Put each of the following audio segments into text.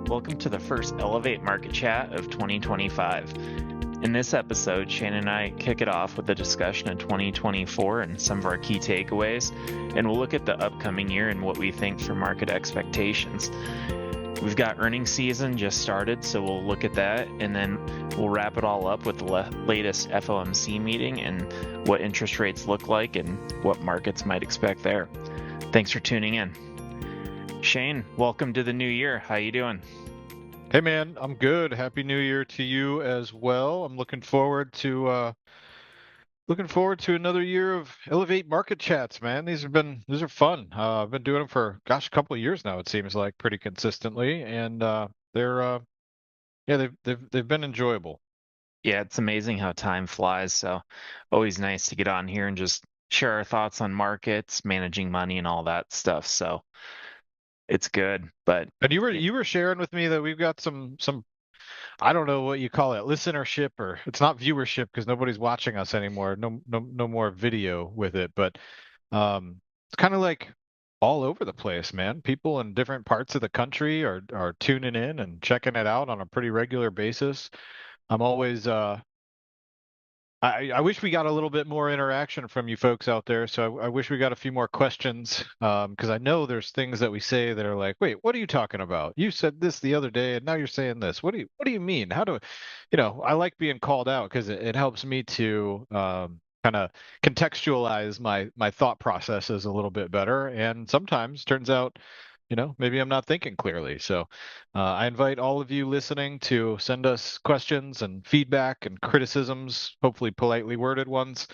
Welcome to the first Elevate Market Chat of 2025. In this episode, Shane and I kick it off with a discussion of 2024 and some of our key takeaways, and we'll look at the upcoming year and what we think for market expectations. We've got earnings season just started, so we'll look at that, and then we'll wrap it all up with the latest FOMC meeting and what interest rates look like and what markets might expect there. Thanks for tuning in. Shane, welcome to the new year. How you doing? Hey man, I'm good. Happy New Year to you as well. I'm looking forward to another year of Elevate Market Chats, man. These are fun. I've been doing them for a couple of years now. It seems like pretty consistently, and they're yeah they've been enjoyable. Yeah, it's amazing how time flies. So always nice to get on here and just share our thoughts on markets, managing money and all that stuff. So it's good. But And you were yeah, you were sharing with me that we've got some I don't know what you call it, listenership, or it's not viewership because nobody's watching us anymore. No more video with it, but it's kind of like all over the place, man. People in different parts of the country are tuning in and checking it out on a pretty regular basis. I'm always I wish we got a little bit more interaction from you folks out there. So I wish we got a few more questions, because I know there's things that we say that are like, wait, what are you talking about? You said this the other day, and now you're saying this. What do you mean? How do, I like being called out because it helps me to kind of contextualize my thought processes a little bit better. And sometimes turns out, maybe I'm not thinking clearly. So I invite all of you listening to send us questions and feedback and criticisms, hopefully politely worded ones.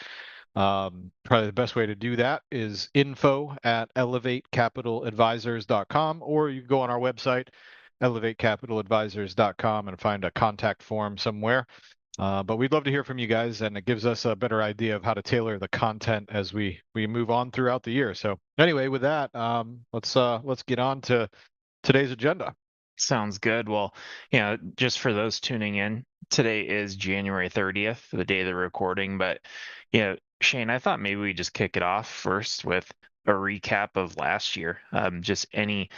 Probably the best way to do that is info@elevatecapitaladvisors.com, or you can go on our website, elevatecapitaladvisors.com, and find a contact form somewhere. But we'd love to hear from you guys, and it gives us a better idea of how to tailor the content as we move on throughout the year. So anyway, with that, let's get on to today's agenda. sounds good. Well, just for those tuning in, today is January 30th, the day of the recording. But, Shane, I thought maybe we just kick it off first with a recap of last year. Just any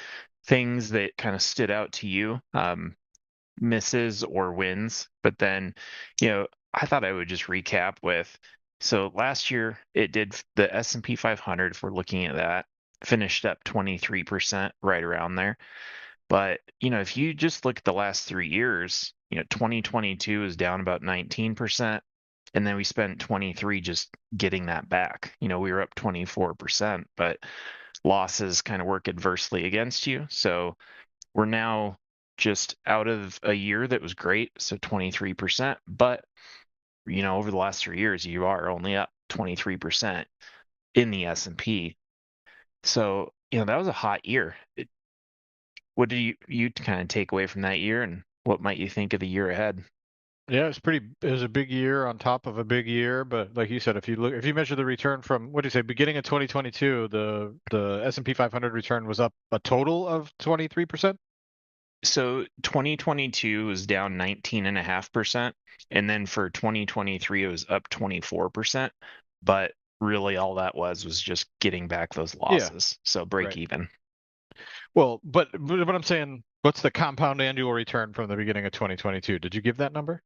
things that kind of stood out to you. Misses or wins. But then, I thought I would just recap with, so last year it did the S&P 500, if we're looking at that, finished up 23%, right around there. But, if you just look at the last 3 years, 2022 is down about 19%. And then we spent 23 just getting that back. We were up 24%, but losses kind of work adversely against you. So we're now just out of a year that was great, so 23%. But, over the last 3 years, you are only up 23% in the S&P. So, that was a hot year. What do you kind of take away from that year, and what might you think of the year ahead? Yeah, it was a big year on top of a big year, but like you said, if you measure the return from, what do you say, beginning of 2022, the S&P 500 return was up a total of 23%. So 2022 was down 19.5%, and then for 2023 it was up 24%. But really, all that was just getting back those Yeah, losses. So break right. even. Well, but I'm saying, what's the compound annual return from the beginning of 2022? Did you give that number?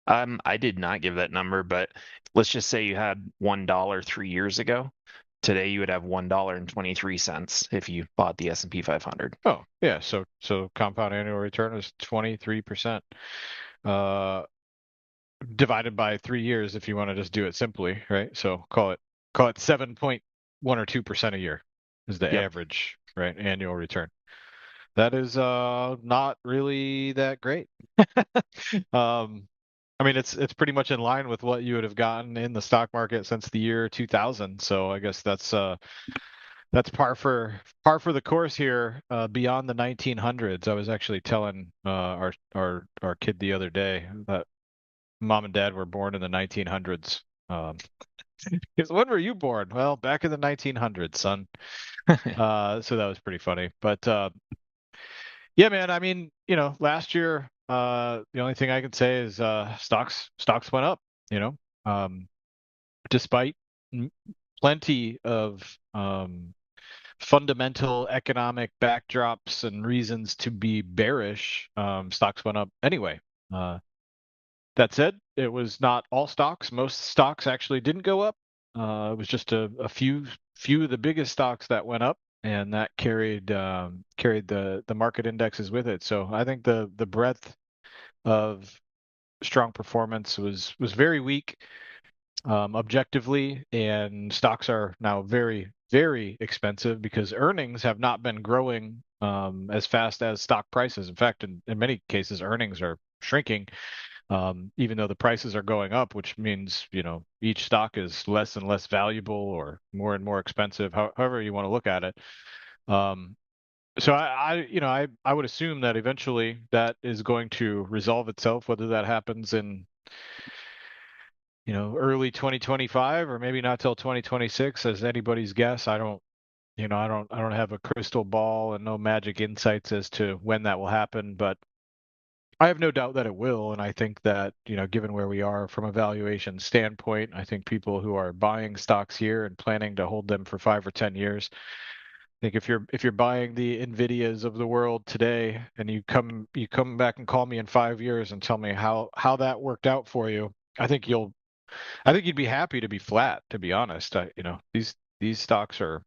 I did not give that number, but let's just say you had $1 3 years ago. Today you would have $1.23 if you bought the S&P 500. Oh, yeah. So compound annual return is 23%. Uh, Divided by 3 years if you want to just do it simply, right? So call it 7.1 or 2% a year is the Yep. average, right? Annual return. That is not really that great. Um, I mean, it's pretty much in line with what you would have gotten in the stock market since the year 2000. So I guess that's par for the course here. Beyond the 1900s, I was actually telling our kid the other day that mom and dad were born in the 1900s. Because when were you born? Well, back in the 1900s, son. So that was pretty funny. But yeah, man. I mean, last year, the only thing I can say is stocks went up. You know, despite m- plenty of fundamental economic backdrops and reasons to be bearish, stocks went up anyway. Uh, that said, it was not all stocks. Most stocks actually didn't go up. It was just a few of the biggest stocks that went up, and that carried the market indexes with it. So I think the breadth of strong performance was very weak, objectively, and stocks are now very, very expensive because earnings have not been growing as fast as stock prices. In fact, in many cases, earnings are shrinking, even though the prices are going up, which means, each stock is less and less valuable or more and more expensive, however you want to look at it. Um, so I would assume that eventually that is going to resolve itself, whether that happens in early 2025 or maybe not till 2026 as anybody's guess. I don't have a crystal ball and no magic insights as to when that will happen, but I have no doubt that it will. And I think that, given where we are from a valuation standpoint, I think people who are buying stocks here and planning to hold them for 5 or 10 years, I think if you're buying the Nvidias of the world today and you come back and call me in 5 years and tell me how that worked out for you, I think you'd be happy to be flat, to be honest. These stocks are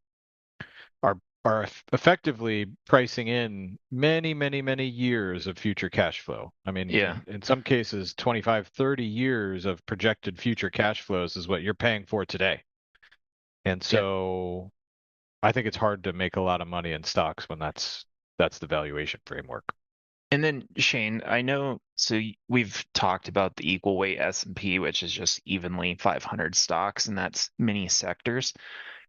effectively pricing in many, many, many years of future cash flow. I mean, Yeah. in some cases, 25, 30 years of projected future cash flows is what you're paying for today. And Yeah. so I think it's hard to make a lot of money in stocks when that's the valuation framework. And then Shane, I know so we've talked about the equal weight S&P, which is just evenly 500 stocks, and that's many sectors.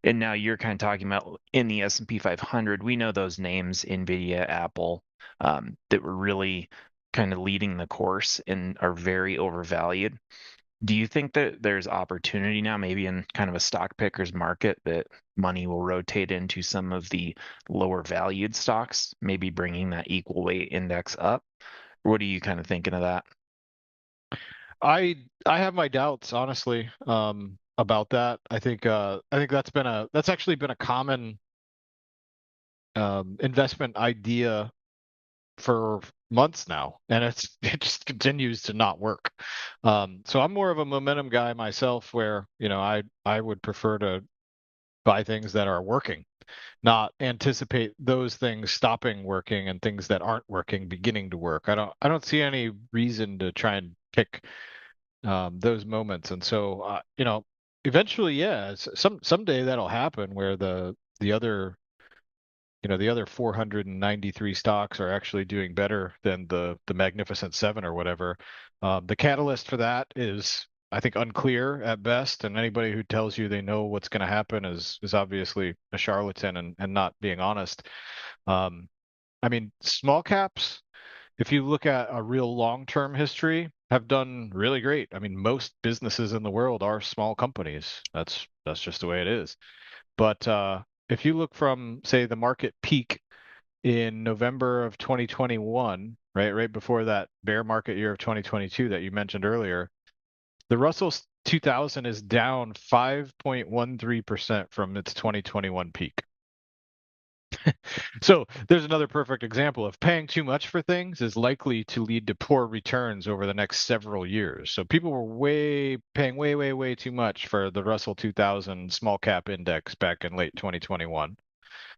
And now you're kind of talking about in the S&P 500, we know those names, Nvidia, Apple, that were really kind of leading the course and are very overvalued. Do you think that there's opportunity now, maybe in kind of a stock picker's market, that money will rotate into some of the lower valued stocks, maybe bringing that equal weight index up? What are you kind of thinking of that? I have my doubts, honestly, about that. I think that's actually been a common investment idea for months now, and it just continues to not work. So I'm more of a momentum guy myself, where I would prefer to buy things that are working, not anticipate those things stopping working and things that aren't working beginning to work. I don't see any reason to try and pick those moments, and so eventually, yeah, someday that'll happen where the other 493 stocks are actually doing better than the Magnificent Seven or whatever. The catalyst for that is, I think, unclear at best, and anybody who tells you they know what's going to happen is obviously a charlatan and not being honest. Um, I mean, small caps, if you look at a real long-term history, have done really great. I mean, most businesses in the world are small companies. That's just the way it is. But if you look from, say, the market peak in November of 2021, right before that bear market year of 2022 that you mentioned earlier, the Russell 2000 is down 5.13% from its 2021 peak. So there's another perfect example of paying too much for things is likely to lead to poor returns over the next several years. So people were paying way, way, way too much for the Russell 2000 small cap index back in late 2021.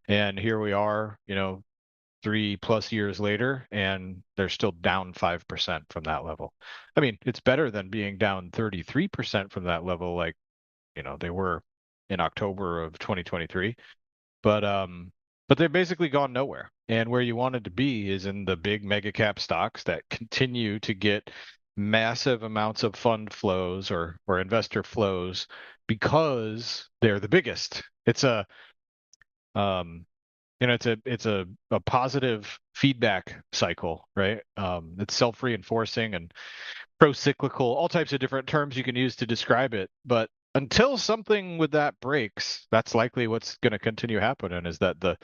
And here we are, 3+ years later, and they're still down 5% from that level. I mean, it's better than being down 33% from that level, like, they were in October of 2023. But they've basically gone nowhere. And where you wanted to be is in the big mega cap stocks that continue to get massive amounts of fund flows or investor flows because they're the biggest. Um, it's a positive feedback cycle, right? It's self-reinforcing and pro-cyclical, all types of different terms you can use to describe it. But until something with that breaks, that's likely what's going to continue happening, is that the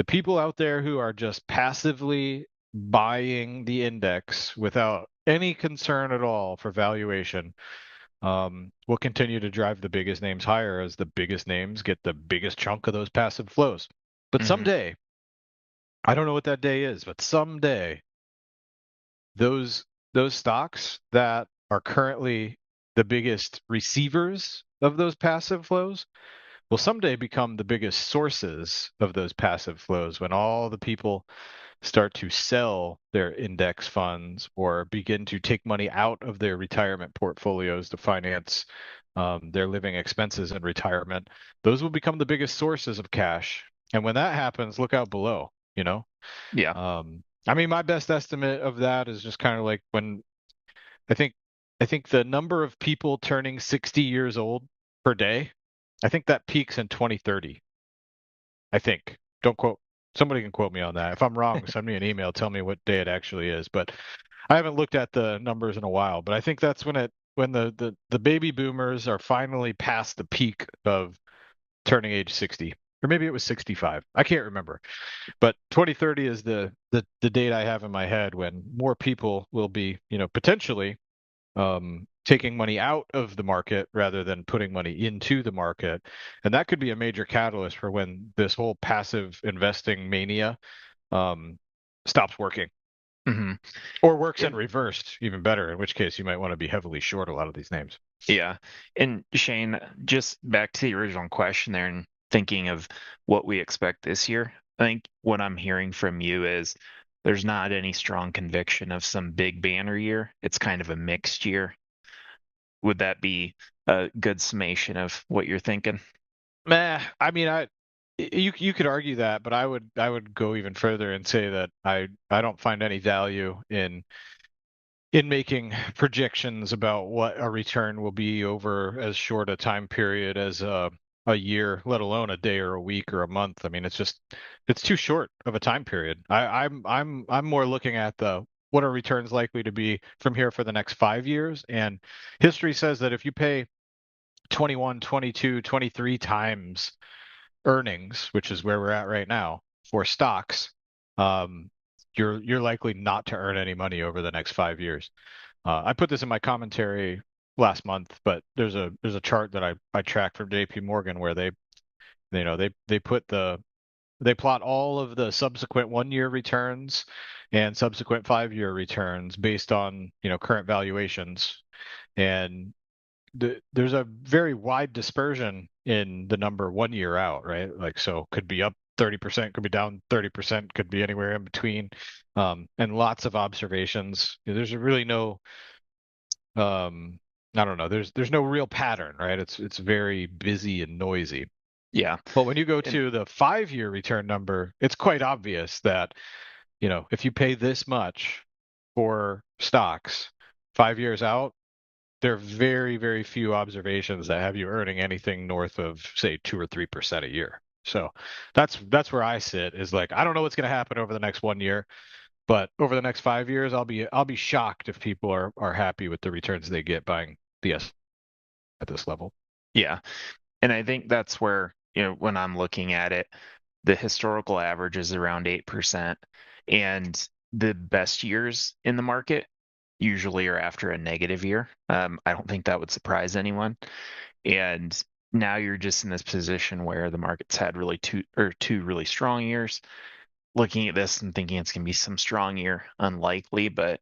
people out there who are just passively buying the index without any concern at all for valuation, will continue to drive the biggest names higher as the biggest names get the biggest chunk of those passive flows. But Hmm. someday, I don't know what that day is, but someday those those stocks that are currently the biggest receivers of those passive flows will someday become the biggest sources of those passive flows when all the people start to sell their index funds or begin to take money out of their retirement portfolios to finance their living expenses in retirement. Those will become the biggest sources of cash. And when that happens, look out below, you know? Yeah. I mean, my best estimate of that is just kind of like when I think I think the number of people turning 60 years old per day, I think that peaks in 2030. I think. Don't quote. Somebody can quote me on that. If I'm wrong, send me an email. Tell me what day it actually is. But I haven't looked at the numbers in a while. But I think that's when the baby boomers are finally past the peak of turning age 60, or maybe it was 65. I can't remember. But 2030 is the date I have in my head when more people will be, potentially taking money out of the market rather than putting money into the market. And that could be a major catalyst for when this whole passive investing mania um, stops working Hmm. or works in And reversed, even better, in which case you might want to be heavily short a lot of these names. yeah. And Shane, just back to the original question there and thinking of what we expect this year, I think what I'm hearing from you is there's not any strong conviction of some big banner year. It's kind of a mixed year. Would that be a good summation of what you're thinking? Meh, I mean, you could argue that, but I would go even further and say that I don't find any value in making projections about what a return will be over as short a time period as a year, let alone a day or a week or a month. I mean, it's too short of a time period. I'm more looking at the what are returns likely to be from here for the next 5 years. And history says that if you pay 21, 22, 23 times earnings, which is where we're at right now, for stocks, um, you're likely not to earn any money over the next 5 years. I put this in my commentary last month, but there's a chart that I track from JP Morgan where they plot all of the subsequent 1 year returns and subsequent 5 year returns based on current valuations, and there's a very wide dispersion in the number 1 year out, right? Like, so could be up 30%, could be down 30%, could be anywhere in between, and lots of observations. There's really no I don't know. There's no real pattern, right? It's very busy and noisy. Yeah. But when you go And to the 5 year return number, it's quite obvious that, if you pay this much for stocks 5 years out, there are very, very few observations that have you earning anything north of, say, 2 or 3% a year. So that's where I sit, is like, I don't know what's going to happen over the next 1 year. But over the next 5 years, I'll be shocked if people are happy with the returns they get buying the S at this level. yeah. And I think that's where, when I'm looking at it, the historical average is around 8%. And the best years in the market usually are after a negative year. I don't think that would surprise anyone. And now you're just in this position where the market's had really two really strong years. Looking at this and thinking it's going to be some strong year, unlikely, but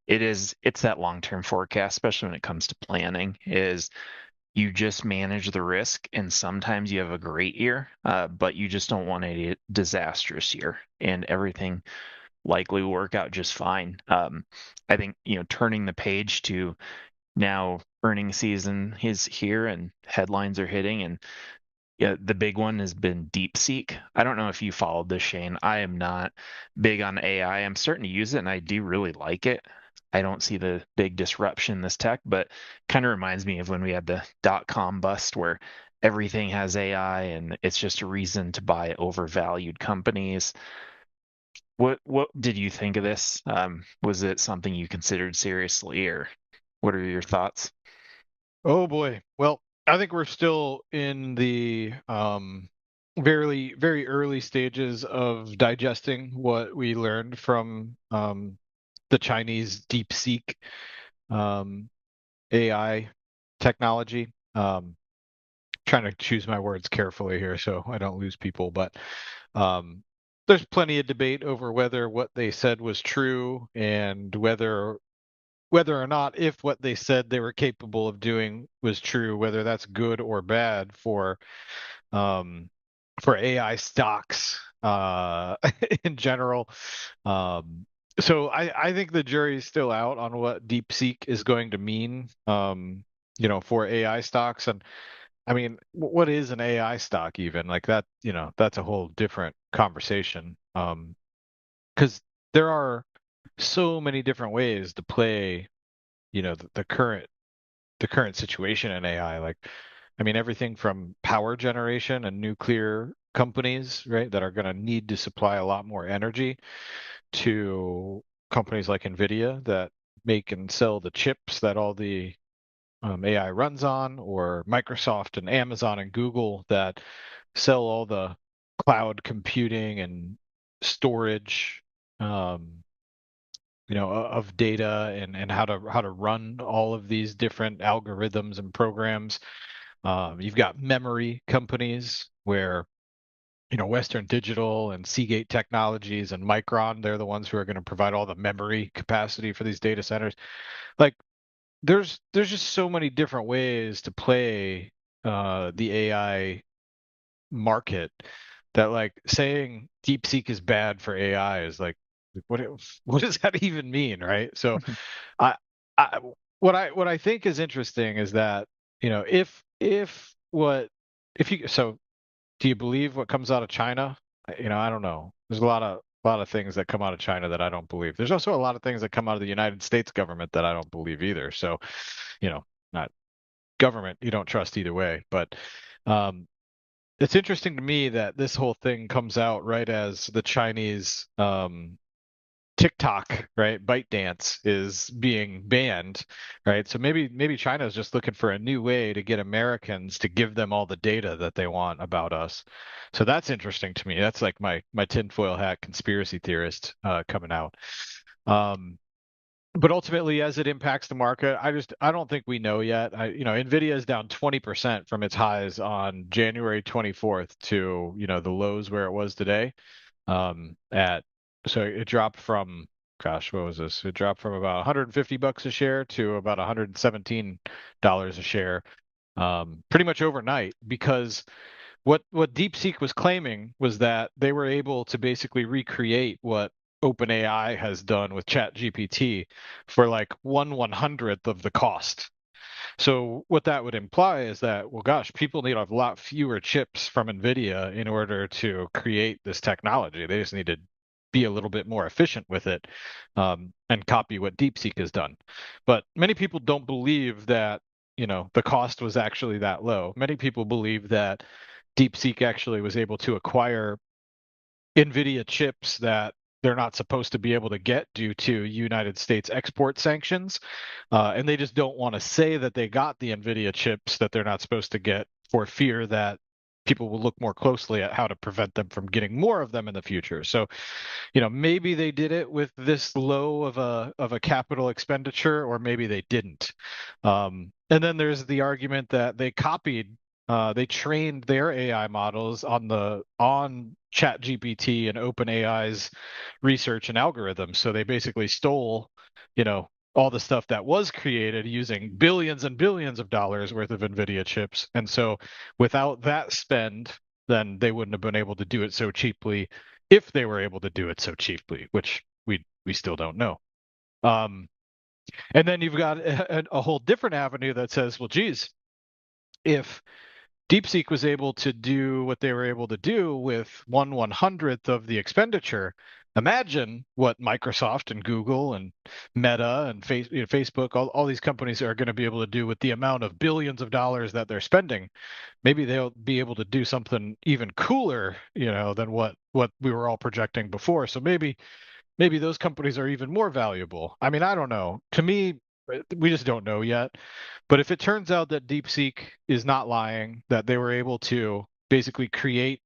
it's that long-term forecast, especially when it comes to planning, is you just manage the risk, and sometimes you have a great year, but you just don't want a disastrous year, and everything likely will work out just fine. I think, turning the page to now earning season is here and headlines are hitting, and yeah, the big one has been DeepSeek. I don't know if you followed this, Shane. I am not big on AI. I'm starting to use it and I do really like it. I don't see the big disruption in this tech, but kind of reminds me of when we had the dot-com bust where everything has AI and it's just a reason to buy overvalued companies. What did you think of this? Was it something you considered seriously, or what are your thoughts? Oh boy. Well, I think we're still in the very, very early stages of digesting what we learned from the Chinese DeepSeek um, AI. technology. Trying to choose my words carefully here so I don't lose people, but um, there's plenty of debate over whether what they said was true and whether or not if what they said they were capable of doing was true, whether that's good or bad um, for AI stocks in general. Um, so I think the jury's still out on what DeepSeek is going to mean, for AI stocks. And I mean, what is an AI stock even? Like that, that's a whole different conversation. Because there are so many different ways to play, the current situation in AI. Like, I mean, everything from power generation and nuclear companies, right, that are going to need to supply a lot more energy to companies like NVIDIA that make and sell the chips that all the AI runs on, or Microsoft and Amazon and Google that sell all the cloud computing and storage, um, of data and how to run all of these different algorithms and programs. You've got memory companies where Western Digital and Seagate Technologies and Micron, they're the ones who are going to provide all the memory capacity for these data centers. Like there's just so many different ways to play the AI market that like saying DeepSeek is bad for AI is like what what does that even mean, right? So I, I what I think is interesting is that if what if you so do you believe what comes out of China? I don't know. There's a lot of things that come out of China that I don't believe. There's also a lot of things that come out of the United States government that I don't believe either. So, not government you don't trust either way. But um, it's interesting to me that this whole thing comes out right as the Chinese TikTok, right, ByteDance is being banned, right? So maybe China is just looking for a new way to get Americans to give them all the data that they want about us. So that's interesting to me. That's like my tinfoil hat conspiracy theorist coming out. But ultimately, as it impacts the market, I don't think we know yet. Nvidia is down 20% from its highs on January 24th to the lows where it was today. At So it dropped from, gosh, what was this? It dropped from about 150 bucks a share to about 117 a share, pretty much overnight. Because what DeepSeek was claiming was that they were able to basically recreate what OpenAI has done with ChatGPT for like 1/100th of the cost. So what that would imply is that, well, gosh, people need a lot fewer chips from NVIDIA in order to create this technology. They just need to be a little bit more efficient with it, and copy what DeepSeek has done. But many people don't believe that, the cost was actually that low. Many people believe that DeepSeek actually was able to acquire NVIDIA chips that they're not supposed to be able to get due to United States export sanctions. And they just don't want to say that they got the NVIDIA chips that they're not supposed to get for fear that people will look more closely at how to prevent them from getting more of them in the future. So, maybe they did it with this low of a capital expenditure, or maybe they didn't. And then there's the argument that they trained their AI models on ChatGPT and OpenAI's research and algorithms. So they basically stole, all the stuff that was created using billions and billions of dollars worth of NVIDIA chips. And so without that spend, then they wouldn't have been able to do it so cheaply if they were able to do it so cheaply, which we still don't know. Um, and then you've got a whole different avenue that says, well, geez, if DeepSeek was able to do what they were able to do with 1/100th of the expenditure, imagine what Microsoft and Google and Meta and Facebook, all these companies are going to be able to do with the amount of billions of dollars that they're spending. Maybe they'll be able to do something even cooler, than what we were all projecting before. So maybe those companies are even more valuable. I mean, I don't know. To me, we just don't know yet. But if it turns out that DeepSeek is not lying, that they were able to basically create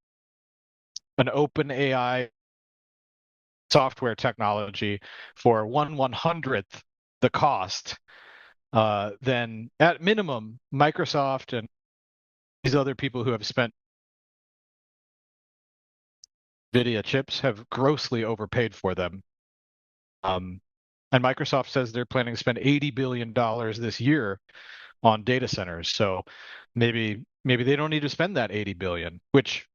an open AI software technology for 1/100th the cost, then at minimum, Microsoft and these other people who have spent NVIDIA chips have grossly overpaid for them. Um, and Microsoft says they're planning to spend $80 billion this year on data centers. So maybe they don't need to spend that 80 billion, which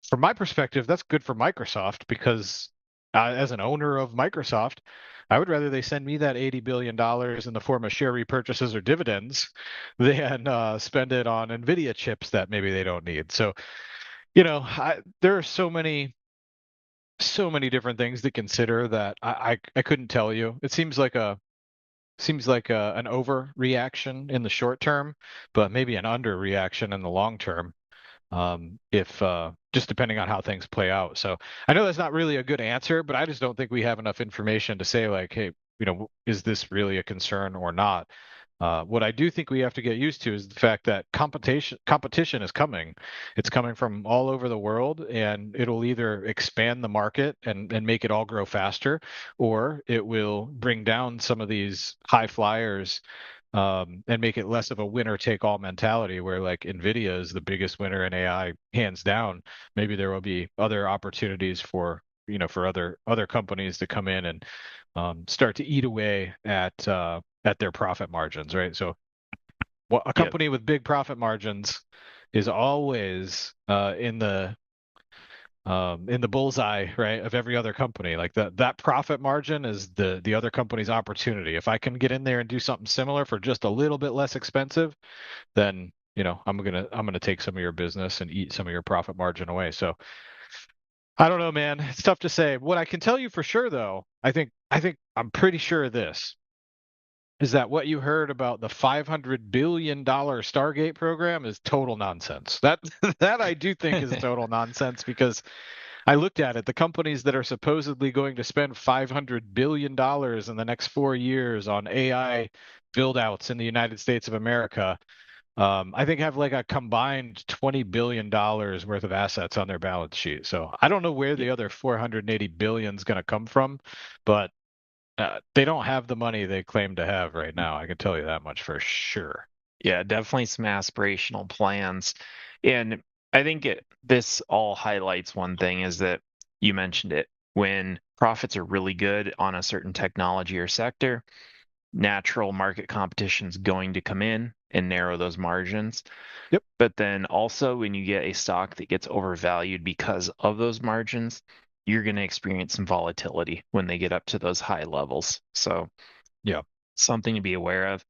from my perspective, that's good for Microsoft because as an owner of Microsoft, I would rather they send me that $80 billion in the form of share repurchases or dividends than spend it on NVIDIA chips that maybe they don't need. So, there are so many different things to consider that I couldn't tell you. It seems like an overreaction in the short term, but maybe an underreaction in the long term. If just depending on how things play out. So I know that's not really a good answer, but I just don't think we have enough information to say like, hey, is this really a concern or not? What I do think we have to get used to is the fact that competition is coming. It's coming from all over the world, and it'll either expand the market and make it all grow faster, or it will bring down some of these high flyers and make it less of a winner take all mentality where like Nvidia is the biggest winner in AI hands down. Maybe there will be other opportunities for other companies to come in and start to eat away at their profit margins, right? So a Yep. company with big profit margins is always in the bullseye, right, of every other company. Like that profit margin is the other company's opportunity. If I can get in there and do something similar for just a little bit less expensive, then I'm gonna take some of your business and eat some of your profit margin away. So I don't know, man. It's tough to say. What I can tell you for sure, though, I think I'm pretty sure of this is that what you heard about the $500 billion Stargate program is total nonsense. That that I do think is total nonsense because I looked at it. The companies that are supposedly going to spend $500 billion in the next 4 years on AI build outs in the United States of America, I think have like a combined $20 billion worth of assets on their balance sheet. So I don't know where Yeah. the other 480 billion is going to come from, but they don't have the money they claim to have right now. I can tell you that much for sure. Yeah, definitely some aspirational plans. And I think this all highlights one thing is that you mentioned it. When profits are really good on a certain technology or sector, natural market competition is going to come in and narrow those margins. Yep. But then also, when you get a stock that gets overvalued because of those margins, you're going to experience some volatility when they get up to those high levels. So, Yeah. something to be aware of.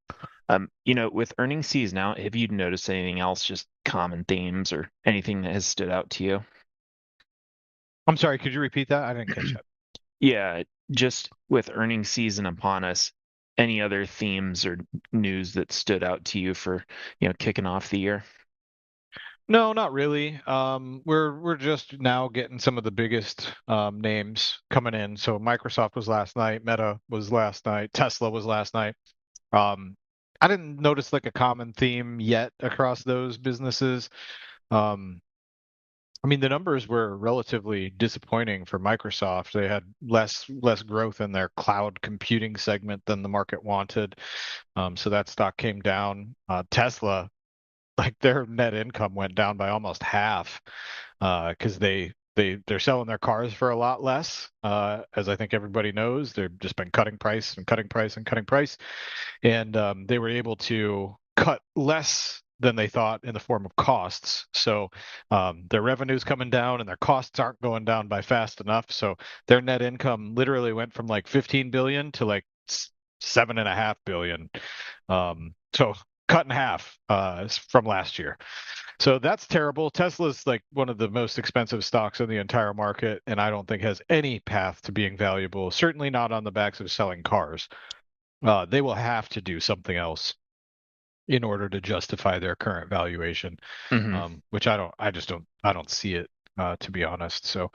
With earnings season out, have you noticed anything else, just common themes or anything that has stood out to you? I'm sorry, could you repeat that? I didn't catch that. Yeah, just with earnings season upon us, any other themes or news that stood out to you for, kicking off the year? No, not really. We're just now getting some of the biggest names coming in. So Microsoft was last night, Meta was last night, Tesla was last night. Um, I didn't notice like a common theme yet across those businesses. Um, I mean, the numbers were relatively disappointing for Microsoft. They had less growth in their cloud computing segment than the market wanted. So that stock came down. Tesla, like their net income went down by almost half because they're selling their cars for a lot less. As I think everybody knows, they've just been cutting price and cutting price and cutting price, and they were able to cut less than they thought in the form of costs. So their revenue's coming down and their costs aren't going down by fast enough. So their net income literally went from like 15 billion to like 7.5 billion. So cut in half from last year. So that's terrible. Tesla's like one of the most expensive stocks in the entire market, and I don't think has any path to being valuable. Certainly not on the backs of selling cars. They will have to do something else in order to justify their current valuation, Hmm. which I don't. I just don't. I don't see it to be honest. So,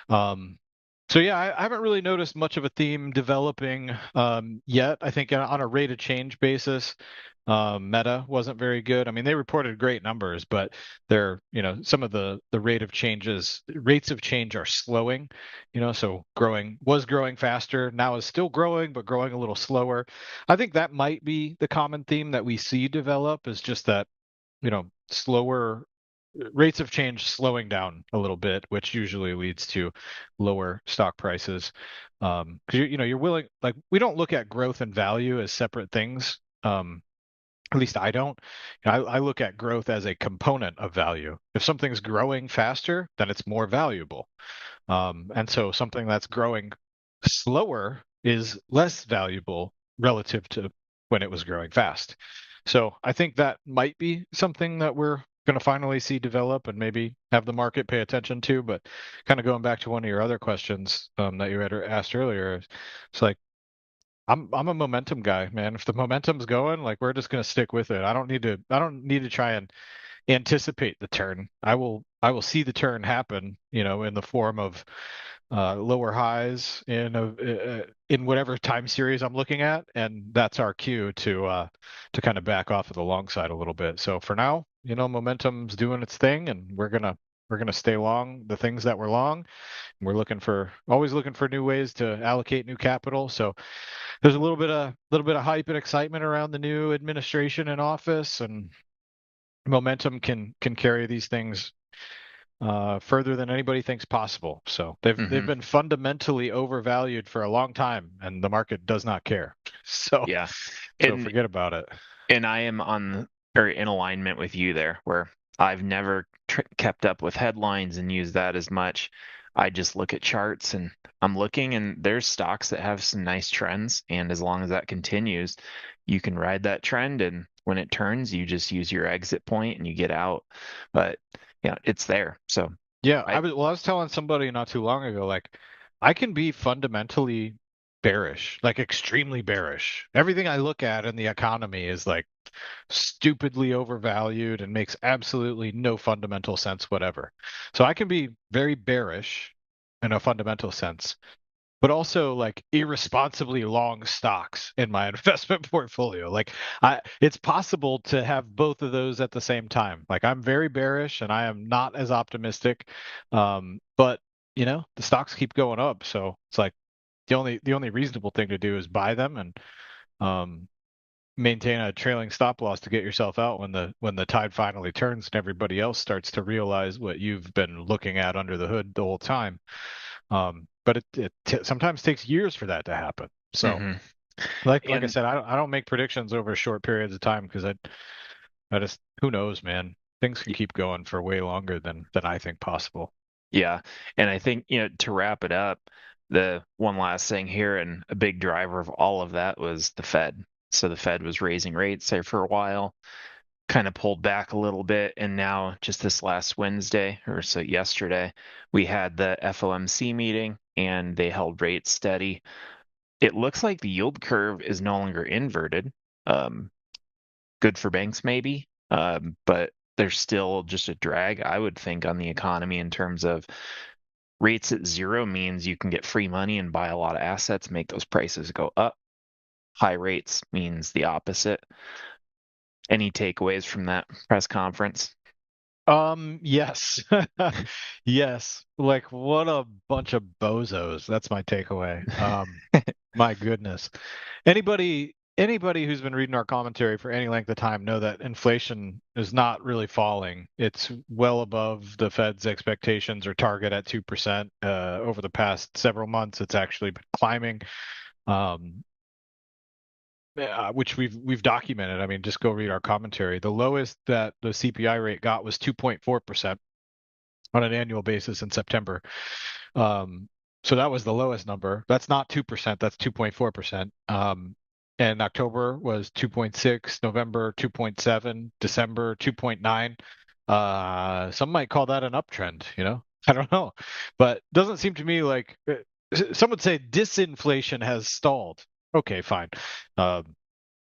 um, So yeah, I haven't really noticed much of a theme developing yet. I think on a rate of change basis, Meta wasn't very good. I mean, they reported great numbers, but they're, some of the rates of change are slowing, so growing faster, now is still growing, but growing a little slower. I think that might be the common theme that we see develop is just that, slower rates of change slowing down a little bit, which usually leads to lower stock prices. Because you're willing, like we don't look at growth and value as separate things. At least I don't. I look at growth as a component of value. If something's growing faster, then it's more valuable. And so something that's growing slower is less valuable relative to when it was growing fast. So I think that might be something that we're going to finally see develop and maybe have the market pay attention to. But kind of going back to one of your other questions that you had asked earlier, it's like I'm a momentum guy, man. If the momentum's going, like we're just going to stick with it. I don't need to try and anticipate the turn. I will see the turn happen, in the form of lower highs in whatever time series I'm looking at, and that's our cue to kind of back off of the long side a little bit. So for now, momentum's doing its thing, and we're gonna stay long the things that we're long. We're always looking for new ways to allocate new capital. So there's a little bit of hype and excitement around the new administration in office, and momentum can carry these things further than anybody thinks possible. So they've Hmm. been fundamentally overvalued for a long time, and the market does not care. So Yeah. so And forget about it. I am or in alignment with you there, where I've never kept up with headlines and used that as much. I just look at charts and I'm looking, and there's stocks that have some nice trends. And as long as that continues, you can ride that trend. And when it turns, you just use your exit point and you get out. But yeah, it's there. So Yeah, I, I was telling somebody not too long ago, like I can be fundamentally bearish, like extremely bearish. Everything I look at in the economy is like stupidly overvalued and makes absolutely no fundamental sense whatever. So I can be very bearish in a fundamental sense, but also like irresponsibly long stocks in my investment portfolio. Like it's possible to have both of those at the same time. Like I'm very bearish and I am not as optimistic. But the stocks keep going up, so it's like the only reasonable thing to do is buy them and um maintain a trailing stop loss to get yourself out when the tide finally turns and everybody else starts to realize what you've been looking at under the hood the whole time. But it sometimes takes years for that to happen. So, mhm. like I And said, I don't make predictions over short periods of time because I just who knows, man. Things can keep going for way longer than I think possible. yeah, and I think, to wrap it up, the one last thing here, and a big driver of all of that was the Fed. So the Fed was raising rates there for a while, kind of pulled back a little bit, and now just this last Wednesday, or so yesterday, we had the FOMC meeting and they held rates steady. It looks like the yield curve is no longer inverted. Um, Good for banks maybe, but there's still just a drag, I would think, on the economy in terms of rates at zero means you can get free money and buy a lot of assets, make those prices go up. High rates means the opposite. Any takeaways from that press conference? Yes. Yes. Like what a bunch of bozos. That's my takeaway. My goodness. Anybody who's been reading our commentary for any length of time know that inflation is not really falling. It's well above the Fed's expectations or target at 2%. Over the past several months, it's actually been climbing. Um, which we've documented. I mean, just go read our commentary. The lowest that the CPI rate got was 2.4% on an annual basis in September. Um, so that was the lowest number. That's not 2%, that's 2.4%. And October was 2.6, November 2.7, December 2.9. Some might call that an uptrend, I don't know. But doesn't seem to me like some would say disinflation has stalled. Okay, fine. Um,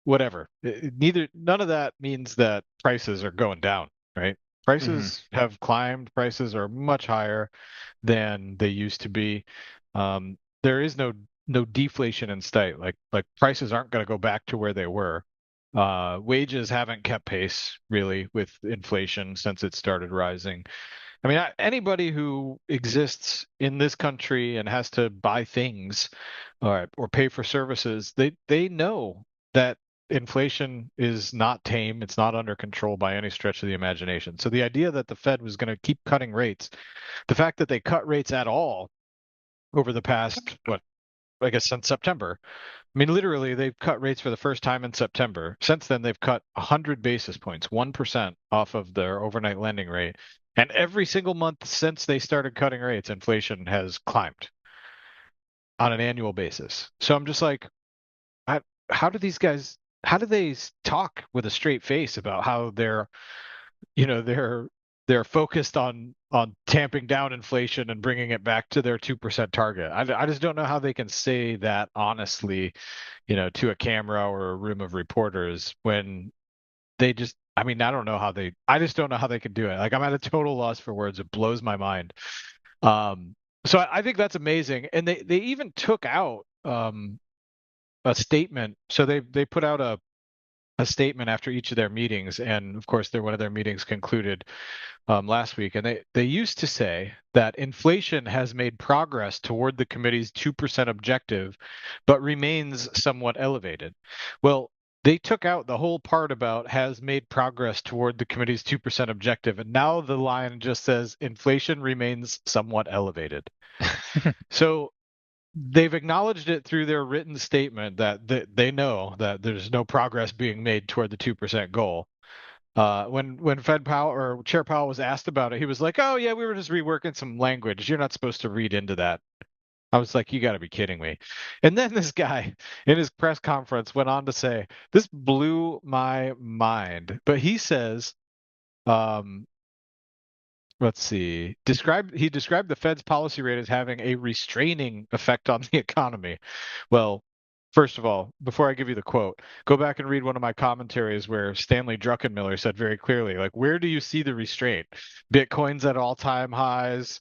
Whatever. None of that means that prices are going down, right? Hmm. Prices have climbed. Prices are much higher than they used to be. There is no deflation in sight. Like prices aren't going to go back to where they were. Wages haven't kept pace really with inflation since it started rising. I mean, anybody who exists in this country and has to buy things or pay for services, they know that inflation is not tame. It's not under control by any stretch of the imagination. So the idea that the Fed was going to keep cutting rates, the fact that they cut rates at all over the past, what, I guess since September. I mean, literally, they've cut rates for the first time in September. Since then, they've cut 100 basis points, 1% off of their overnight lending rate. And every single month since they started cutting rates, inflation has climbed on an annual basis. So I'm just like, I, how do these guys, how do they talk with a straight face about how they're focused on tamping down inflation and bringing it back to their 2% target? I just don't know how they can say that honestly, to a camera or a room of reporters when they just, I mean, I just don't know how they can do it. Like I'm at a total loss for words. It blows my mind. Um, so I think that's amazing. And they even took out a statement. So they put out a statement after each of their meetings, and of course, one of their meetings concluded last week, and they used to say that inflation has made progress toward the committee's 2% objective, but remains somewhat elevated. Well, they took out the whole part about has made progress toward the committee's 2% objective, and now the line just says inflation remains somewhat elevated. So they've acknowledged it through their written statement that they know that there's no progress being made toward the 2% goal. When Fed Powell or Chair Powell was asked about it, he was like, "Oh yeah, we were just reworking some language. You're not supposed to read into that." I was like, "You got to be kidding me!" And then this guy in his press conference went on to say, "This blew my mind." But he says, um, let's see, he described the Fed's policy rate as having a restraining effect on the economy. Well, first of all, before I give you the quote, go back and read one of my commentaries where Stanley Druckenmiller said very clearly, like, where do you see the restraint? Bitcoin's at all-time highs,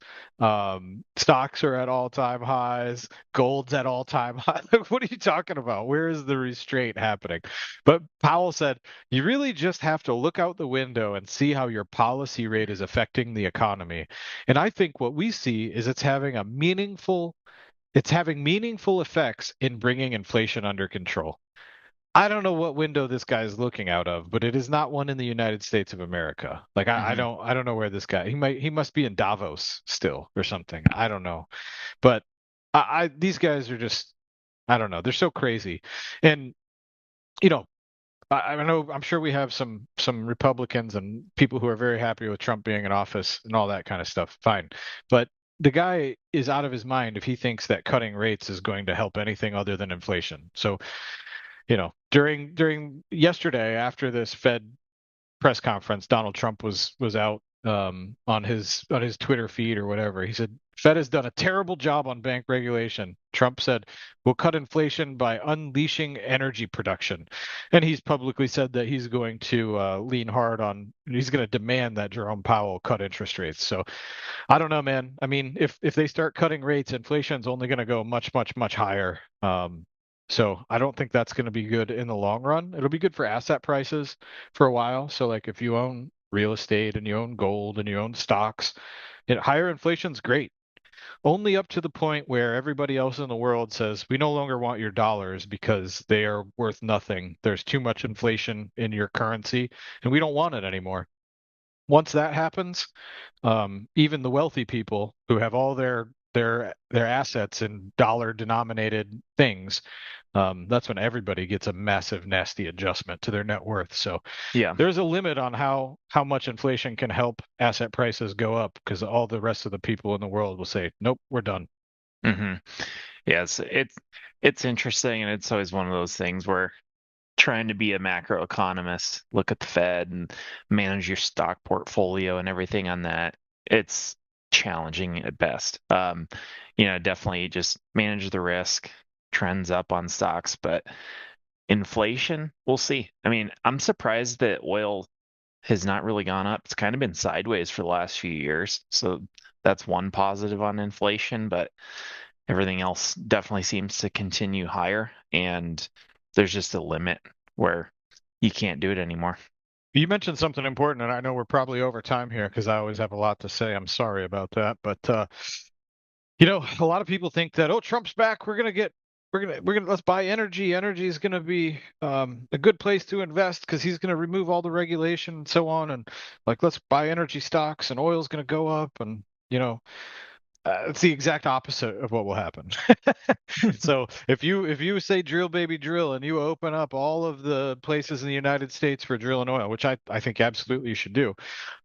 stocks are at all-time highs, gold's at all-time highs. What are you talking about? Where is the restraint happening? But Powell said, you really just have to look out the window and see how your policy rate is affecting the economy. And I think what we see is it's having meaningful effects in bringing inflation under control. I don't know what window this guy is looking out of, but it is not one in the United States of America. Like Hmm. I don't know where this guy he must be in Davos still or something. I don't know. But these guys are just I don't know. They're so crazy. And you know, I know I'm sure we have some Republicans and people who are very happy with Trump being in office and all that kind of stuff. Fine. But the guy is out of his mind if he thinks that cutting rates is going to help anything other than inflation. So, during yesterday after this Fed press conference, Donald Trump was out on his Twitter feed or whatever. He said Fed has done a terrible job on bank regulation. Trump said we'll cut inflation by unleashing energy production, and he's publicly said that he's going to he's going to demand that Jerome Powell cut interest rates. So I don't know, man. I mean, if they start cutting rates, inflation's only going to go much, much, much higher. So I don't think that's going to be good in the long run. It'll be good for asset prices for a while. So like if you own real estate and you own gold and you own stocks, higher inflation's great. Only up to the point where everybody else in the world says we no longer want your dollars because they are worth nothing. There's too much inflation in your currency, and we don't want it anymore. Once that happens, even the wealthy people who have all their assets in dollar denominated things, that's when everybody gets a massive nasty adjustment to their net worth. So Yeah. there's a limit on how much inflation can help asset prices go up because all the rest of the people in the world will say, nope, we're done. Hmm. Yes, it's interesting, and it's always one of those things where trying to be a macroeconomist, look at the Fed and manage your stock portfolio and everything on that, it's challenging at best. Definitely just manage the risk, trends up on stocks, but inflation, we'll see. I mean, I'm surprised that oil has not really gone up. It's kind of been sideways for the last few years. So that's one positive on inflation, but everything else definitely seems to continue higher, and there's just a limit where you can't do it anymore. You mentioned something important, and I know we're probably over time here because I always have a lot to say. I'm sorry about that, but a lot of people think that, oh, Trump's back. We're gonna let's buy energy. Energy is gonna be a good place to invest because he's gonna remove all the regulation and so on, and like let's buy energy stocks, and oil's gonna go up, and you know it's the exact opposite of what will happen. So if you say drill baby drill and you open up all of the places in the United States for drilling oil, which I think absolutely you should do,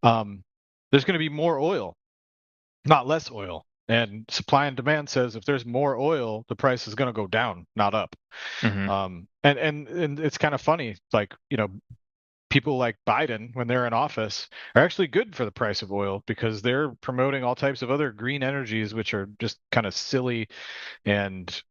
um, there's going to be more oil, not less oil. And supply and demand says if there's more oil, the price is going to go down, not up. Hmm. And it's kind of funny, like people like Biden, when they're in office, are actually good for the price of oil because they're promoting all types of other green energies, which are just kind of silly and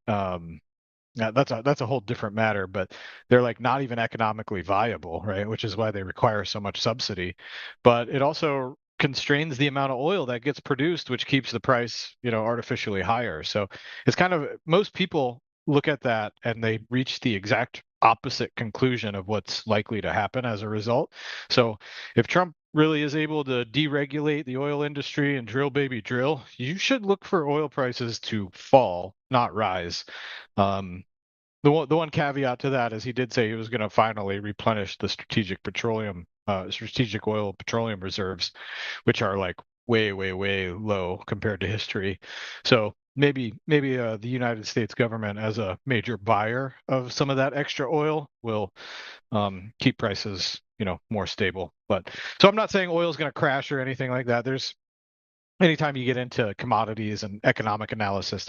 that's a whole different matter. But they're like not even economically viable, right? Which is why they require so much subsidy. But it also constrains the amount of oil that gets produced, which keeps the price, artificially higher. So it's kind of most people look at that and they reach the exact opposite conclusion of what's likely to happen as a result. So if Trump really is able to deregulate the oil industry and drill baby drill, you should look for oil prices to fall, not rise. Um, the one caveat to that is he did say he was going to finally replenish the strategic oil petroleum reserves, which are like way, way, way low compared to history. So maybe the United States government, as a major buyer of some of that extra oil, will keep prices, more stable. But so I'm not saying oil is going to crash or anything like that. There's anytime you get into commodities and economic analysis,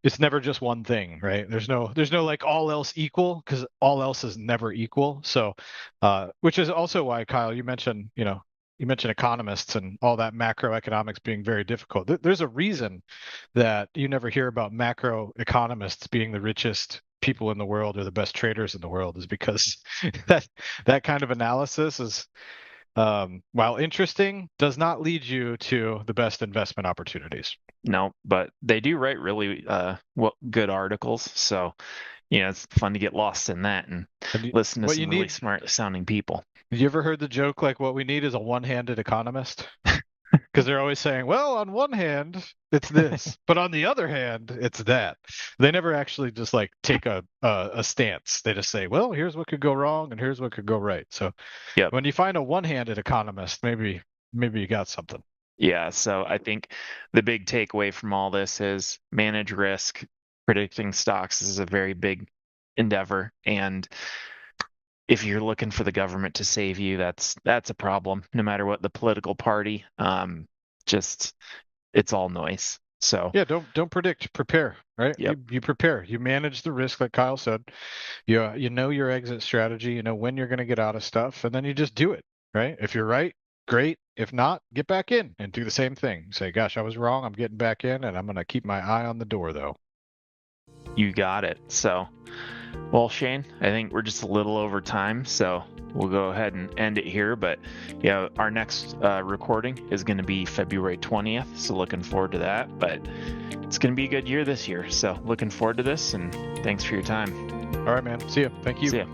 it's never just one thing, right? There's no like all else equal because all else is never equal. So, which is also why, Kyle, you mentioned economists and all that macroeconomics being very difficult. There's a reason that you never hear about macroeconomists being the richest people in the world or the best traders in the world, is because that that kind of analysis is, while interesting, does not lead you to the best investment opportunities. No, but they do write really good articles. So, it's fun to get lost in that and And listen to what you some really need, smart sounding people. you ever heard the joke like what we need is a one-handed economist? Because they're always saying, well, on one hand, it's this, but on the other hand, it's that. They never actually just like take a stance. They just say, well, here's what could go wrong and here's what could go right. So Yep. when you find a one-handed economist, maybe you got something. Yeah. So I think the big takeaway from all this is manage risk. Predicting stocks is a very big endeavor. And if you're looking for the government to save you, that's a problem, no matter what the political party. Just it's all noise. So, Yeah, don't predict, prepare, right? yep. You prepare. You manage the risk, like Kyle said. You know your exit strategy, you know when you're going to get out of stuff, and then you just do it, right? If you're right, great. If not, get back in and do the same thing. Say, gosh, I was wrong. I'm getting back in, and I'm going to keep my eye on the door, though. You got it. So, well, Shane, I think we're just a little over time, so we'll go ahead and end it here. But yeah, our next recording is going to be February 20th, so looking forward to that. But it's going to be a good year this year, so looking forward to this, and thanks for your time. All right, man. See ya. Thank you. See ya.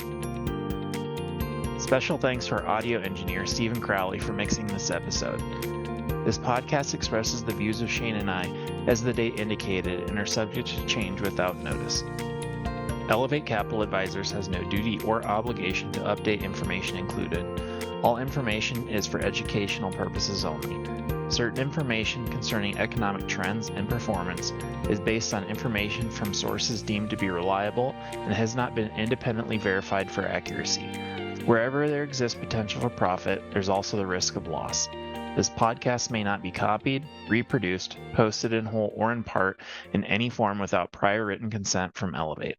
Special thanks to our audio engineer, Stephen Crowley, for mixing this episode. This podcast expresses the views of Shane and I as the date indicated and are subject to change without notice. Elevate Capital Advisors has no duty or obligation to update information included. All information is for educational purposes only. Certain information concerning economic trends and performance is based on information from sources deemed to be reliable and has not been independently verified for accuracy. Wherever there exists potential for profit, there's also the risk of loss. This podcast may not be copied, reproduced, posted in whole or in part in any form without prior written consent from Elevate.